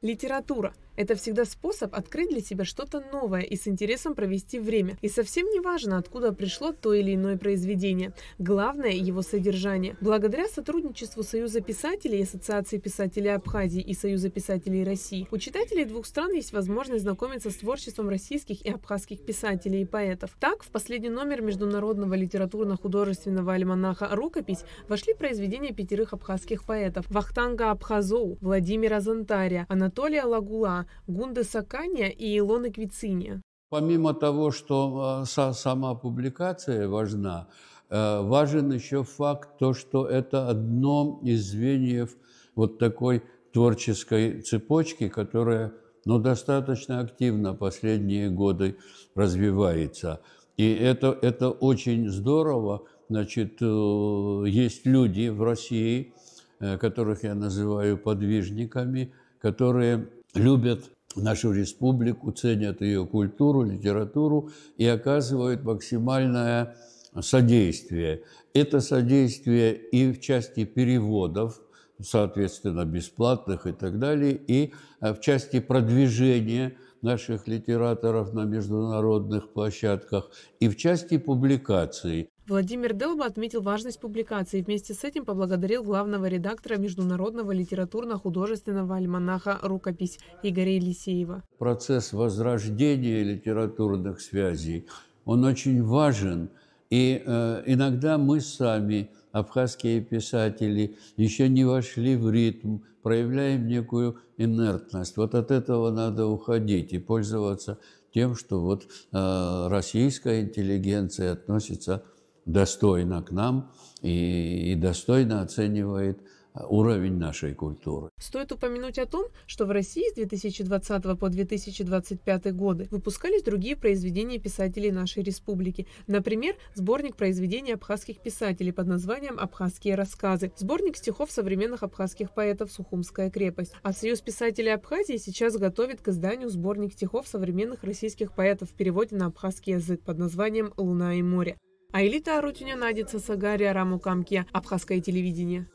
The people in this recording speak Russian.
Литература – это всегда способ открыть для себя что-то новое и с интересом провести время. И совсем не важно, откуда пришло то или иное произведение. Главное – его содержание. Благодаря сотрудничеству Союза писателей, Ассоциации писателей Абхазии и Союза писателей России у читателей двух стран есть возможность знакомиться с творчеством российских и абхазских писателей и поэтов. Так, в последний номер международного литературно-художественного альманаха «Рукопись» вошли произведения 5 абхазских поэтов – Вахтанга Абхазоу, Владимира Зонтаря, Анатолия Лагула, Гунды Саканя и Илоны Квициния. Помимо того, что сама публикация важна, важен еще факт, что это одно из звеньев вот такой творческой цепочки, которая достаточно активно последние годы развивается. И это очень здорово. Значит, есть люди в России, которых я называю подвижниками, которые любят нашу республику, ценят ее культуру, литературу и оказывают максимальное содействие. Это содействие и в части переводов, соответственно, бесплатных и так далее, и в части продвижения наших литераторов на международных площадках, и в части публикаций. Владимир Делба отметил важность публикации и вместе с этим поблагодарил главного редактора международного литературно-художественного альманаха «Рукопись» Игоря Елисеева. Процесс возрождения литературных связей, он очень важен. И иногда мы сами, абхазские писатели, еще не вошли в ритм, проявляем некую инертность. Вот от этого надо уходить и пользоваться тем, что вот российская интеллигенция относится достойно к нам и достойно оценивает уровень нашей культуры. Стоит упомянуть о том, что в России с 2020 по 2025 годы выпускались другие произведения писателей нашей республики. Например, сборник произведений абхазских писателей под названием «Абхазские рассказы», сборник стихов современных абхазских поэтов «Сухумская крепость». А Союз писателей Абхазии сейчас готовит к изданию сборник стихов современных российских поэтов в переводе на абхазский язык под названием «Луна и море». Айлита Арутюня, Надица Сагария, Раму Камке, Абхазское телевидение.